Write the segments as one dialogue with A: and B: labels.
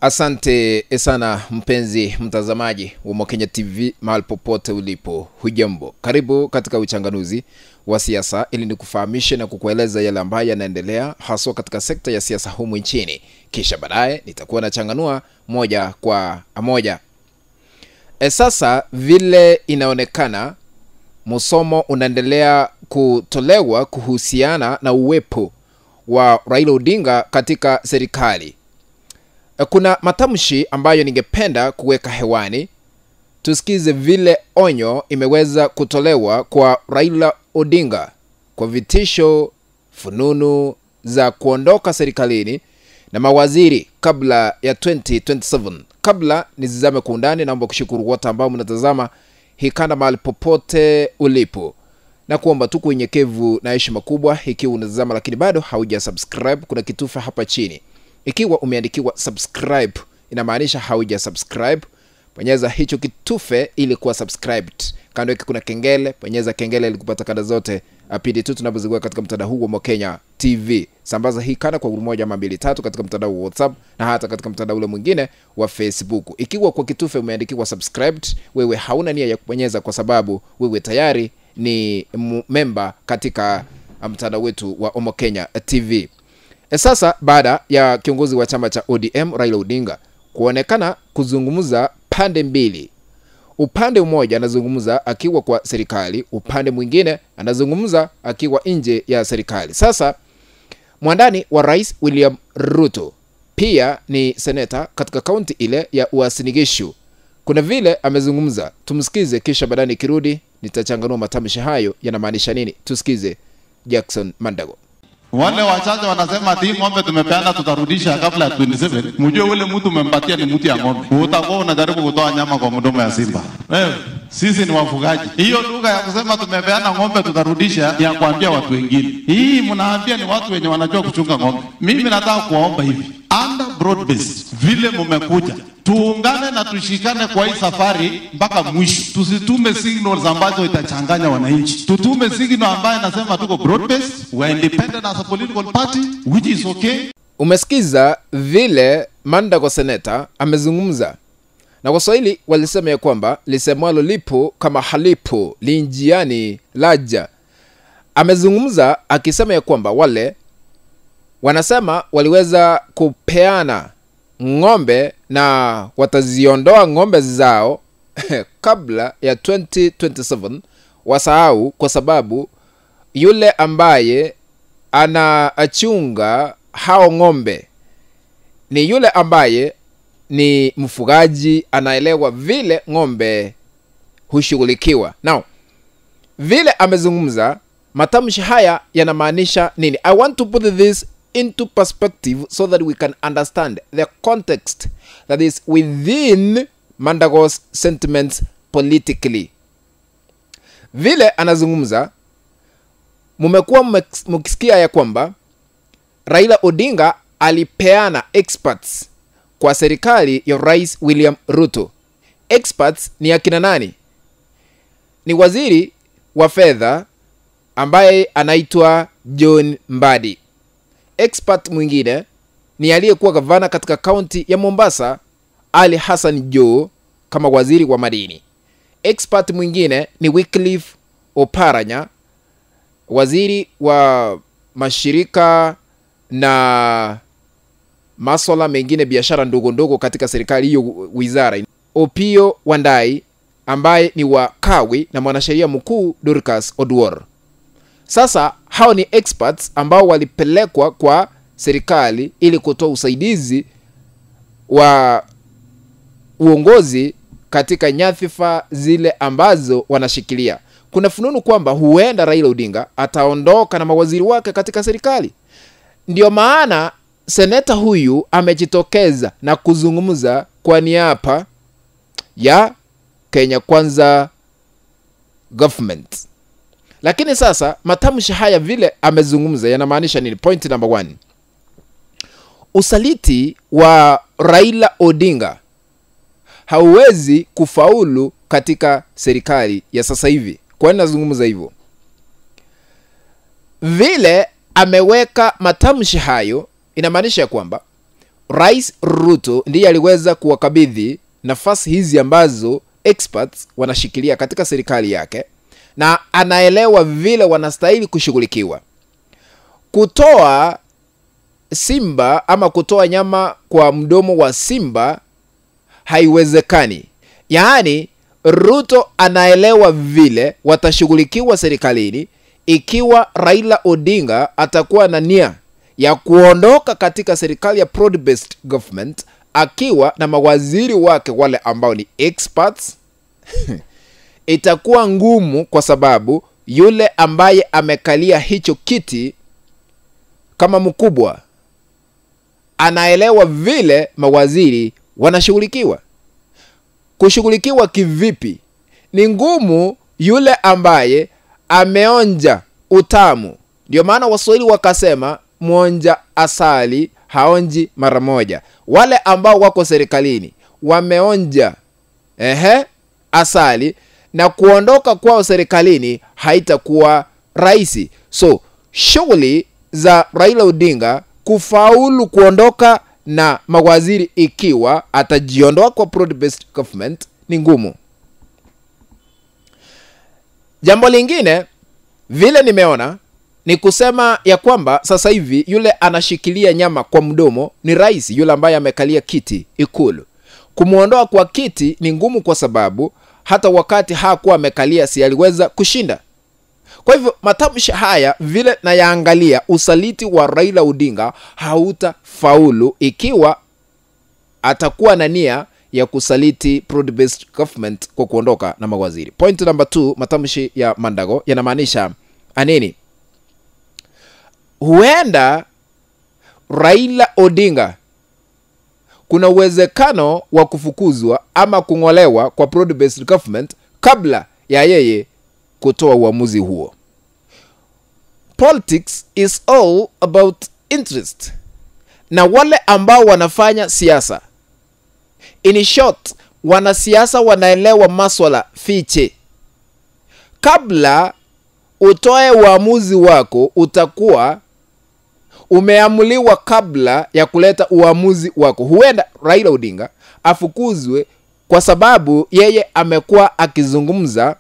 A: Asante sana mpenzi mtazamaji wa Mokenya TV mahali popote ulipo. Hujambo. Karibu katika uchanganuzi wa siasa ili nikufahamishe na kukueleza yale ambayo yanaendelea haswa katika sekta ya siasa humu nchini. Kisha baadaye nitakuwa nachanganua moja kwa moja. Sasa vile inaonekana msomo unaendelea kutolewa kuhusiana na uwepo wa Raila Odinga katika serikali. Kuna matamshi ambayo ningependa kuweka hewani. Tusikize vile onyo imeweza kutolewa kwa Raila Odinga kwa vitisho, fununu za kuondoka serikalini na mawaziri kabla ya 2027. Kabla nizizame kwa undani, naomba kushukuru wote ambao mnatazama hii kanda mahali popote ulipo, na kuomba tu unyenyekevu na heshima kubwa. Ikiwa unatazama lakini bado hauja subscribe, kuna kitufe hapa chini. Ikiwa umeandikiwa subscribe, inamaanisha hauja subscribe. Bonyeza hicho kitufe ili kuwa subscribed. Kando yake kuna kengele, bonyeza kengele ili kupata kanda zote pindi tu tunapoziweka katika mtandao huu wa Mokenya TV. Sambaza hii kanda kwa grupu 1 ama 2 3 katika mtandao wa WhatsApp na hata katika mtandao ule mwingine wa Facebook. Ikiwa kwa kitufe umeandikiwa subscribed, wewe hauna nia ya kubonyeza kwa sababu wewe tayari ni member katika mtandao wetu wa Mokenya TV. Sasa baada ya kiongozi wa chama cha ODM Raila Odinga kuonekana kuzungumza pande mbili. Upande mmoja anazungumza akiwa kwa serikali, upande mwingine anazungumza akiwa nje ya serikali. Sasa mwandani wa Rais William Ruto pia ni seneta katika kaunti ile ya Uasin Gishu, kuna vile amezungumza. Tumsikize, kisha baadaye nikirudi nitachanganua matamshi hayo yanamaanisha nini. Tusikize Jackson Mandago.
B: Wale wachache wanasema ati ng'ombe tumepeana tutarudisha kabla ya 27. Mjue ule mtu umempatia ni mtu ya ng'ombe. Utakuwa unajaribu kutoa nyama kwa mdomo ya simba. Wewe, sisi ni wafugaji. Hiyo lugha ya kusema tumepeana ng'ombe tutarudisha ya kuambia watu wengine. Hii mnaambia ni watu wenye wanajua kuchunga ng'ombe. Mimi nataka kuwaomba hivi. Under broad based vile mmekuja, tuungane na tushikane kwa hii safari mpaka mwisho. Tusitume signals ambazo itachanganya wananchi. Tutume signal ambayo nasema tuko broad based, we are independent as a political party, which is okay.
A: Umesikiza vile Mandago seneta amezungumza. Na kwa Swahili walisema ya kwamba lisemwalo lipo kama halipo linjiani laja. Amezungumza akisema ya kwamba wale wanasema waliweza kupeana ng'ombe na wataziondoa ng'ombe zao kabla ya 2027. Wasahau kwa sababu yule ambaye anaachunga hao ng'ombe ni yule ambaye ni mfugaji, anaelewa vile ng'ombe hushughulikiwa. Now, vile amezungumza, matamshi haya yanamaanisha nini? I want to put this into perspective so that we can understand the context that is within Mandago's sentiments politically. Vile anazungumza, mumekuwa mkisikia ya kwamba Raila Odinga alipeana experts kwa serikali ya Rais William Ruto. Experts ni akina nani? Ni waziri wa fedha ambaye anaitwa John Mbadi. Expert mwingine ni aliyekuwa gavana katika kaunti ya Mombasa, Ali Hassan Joho, kama waziri wa madini. Expert mwingine ni Wycliffe Oparanya, waziri wa mashirika na masuala mengine, biashara ndogo ndogo katika serikali hiyo wizara. Opiyo Wandayi ambaye ni wa Kawi, na mwanasheria mkuu Dorcas Oduor. Sasa hao ni experts ambao walipelekwa kwa serikali ili kutoa usaidizi wa uongozi katika nyadhifa zile ambazo wanashikilia. Kuna fununu kwamba huenda Raila Odinga ataondoka na mawaziri wake katika serikali. Ndio maana seneta huyu amejitokeza na kuzungumza kwa niaba ya Kenya Kwanza government. Lakini sasa matamshi haya vile amezungumza yanamaanisha nini? Point number 1. Usaliti wa Raila Odinga hauwezi kufaulu katika serikali ya sasa hivi. Kwa nini nazungumza hivyo? Vile ameweka matamshi hayo inamaanisha kwamba Rais Ruto ndiye aliweza kuwakabidhi nafasi hizi ambazo experts wanashikilia katika serikali yake, na anaelewa vile wanastahili kushughulikiwa. Kutoa simba ama kutoa nyama kwa mdomo wa simba haiwezekani. Yaani Ruto anaelewa vile watashughulikiwa serikalini ikiwa Raila Odinga atakuwa na nia ya kuondoka katika serikali ya broad based government akiwa na mawaziri wake wale ambao ni experts. Itakuwa ngumu kwa sababu yule ambaye amekalia hicho kiti kama mkubwa anaelewa vile mawaziri wanashughulikiwa. Kushughulikiwa kivipi? Ni ngumu yule ambaye ameonja utamu. Ndio maana Waswahili wakasema mwonja asali haonji mara moja. Wale ambao wako serikalini wameonja asali, na kuondoka kwao serikalini haitakuwa rahisi. So shughuli za Raila Odinga kufaulu kuondoka na mawaziri ikiwa atajiondoa kwa broad based government ni ngumu. Jambo lingine vile nimeona ni kusema ya kwamba sasa hivi yule anashikilia nyama kwa mdomo ni rais yule ambaye amekalia kiti Ikulu. Kumuondoa kwa kiti ni ngumu kwa sababu hata wakati hakuwa amekalia si aliweza kushinda. Kwa hivyo matamshi haya vile na yaangalia, usaliti wa Raila Odinga hautafaulu ikiwa atakuwa na nia ya kusaliti broad based government kwa kuondoka na mawaziri. Point number 2, matamshi ya Mandago yanamaanisha anini? Huenda Raila Odinga kuna uwezekano wa kufukuzwa ama kungolewa kwa broad based government kabla ya yeye kutoa uamuzi huo. Politics is all about interest. Na wale ambao wanafanya siasa, in short, wanasiasa wanaelewa masuala fiche. Kabla utoe uamuzi wako utakuwa umeamuliwa kabla ya kuleta uamuzi wako. Huenda Raila Odinga afukuzwe kwa sababu yeye amekuwa akizungumza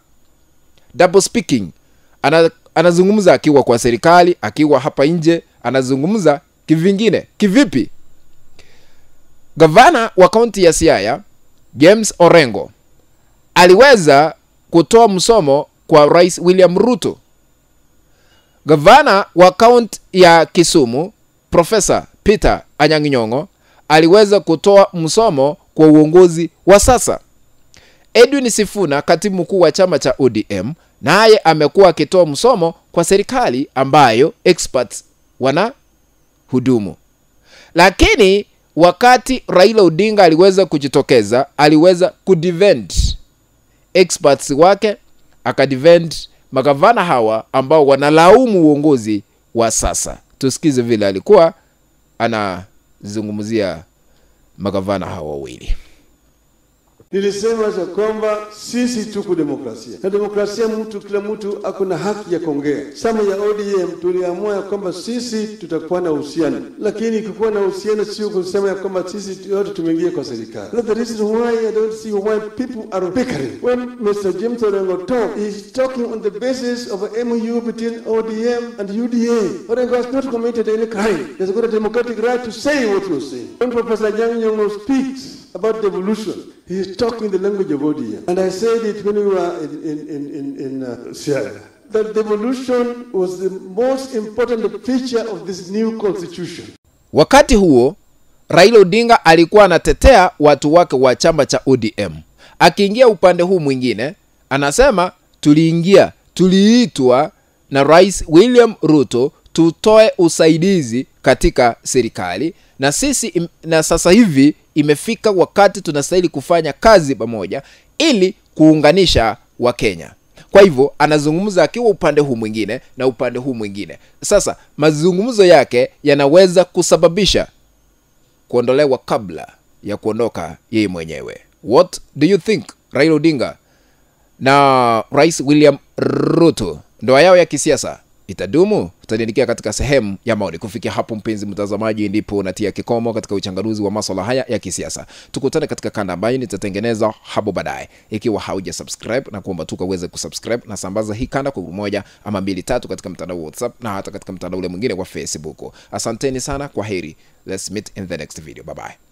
A: double speaking. Anazungumza akiwa kwa serikali, akiwa hapa nje anazungumza kivingine. Kivipi? Gavana wa kaunti ya Siaya James Orengo aliweza kutoa msomo kwa Rais William Ruto. Gavana wa kaunti ya Kisumu Professor Peter Anyang' Nyong'o aliweza kutoa msomo kwa uongozi wa sasa. Edwin Sifuna, katibu mkuu wa chama cha ODM, naye amekuwa akitoa msomo kwa serikali ambayo experts wana hudumu. Lakini wakati Raila Odinga aliweza kujitokeza, aliweza kudefend experts wake, akadefend magavana hawa ambao wanalaumu uongozi wa sasa. Tusikize vile alikuwa anazungumzia magavana hawa wawili.
C: Nilisema za kwamba sisi tuko demokrasia. Na demokrasia kila mtu akuna haki ya kuongea. Sama ya ODM tuliamua kwamba sisi tutakuwa na uhusiano. Lakini kukuwa na uhusiano sio kusema kwamba sisi yote tumeingia kwa serikali. That's the reason why I don't see why people are bickering. When Mr. James Orengo talk, he's talking on the basis of an MOU between ODM and UDA. Orengo has not committed any crime. He has got a democratic right to say what he was saying. When Professor Anyang' Nyong'o speaks about devolution, he is talking the language of ODM. And I said it when we were in Siaya, that devolution was the most important feature of this new constitution.
A: Wakati huo, Raila Odinga alikuwa anatetea watu wake wa chama cha ODM. Akiingia upande huu mwingine, anasema tuliitwa na Rais William Ruto tutoe usaidizi katika serikali, na sisi na sasa hivi imefika wakati tunastahili kufanya kazi pamoja ili kuunganisha wa Kenya. Kwa hivyo anazungumza akiwa upande huu mwingine na upande huu mwingine. Sasa mazungumzo yake yanaweza kusababisha kuondolewa kabla ya kuondoka yeye mwenyewe. What do you think? Raila Odinga na Rais William Ruto, ndoa yao ya kisiasa itadumu? Utaniandikia katika sehemu ya maoni. Kufikia hapo mpenzi mtazamaji, ndipo natia kikomo katika uchanganuzi wa masuala haya ya kisiasa. Tukutane katika kanda ambayo nitatengeneza hapo baadaye. Ikiwa hauja subscribe, na kuomba tu uweze kusubscribe na sambaza hii kanda kwa 1 ama 2 3 katika mtandao wa WhatsApp na hata katika mtandao ule mwingine wa Facebook. Asanteni sana, kwa heri. Let's meet in the next video. Bye bye.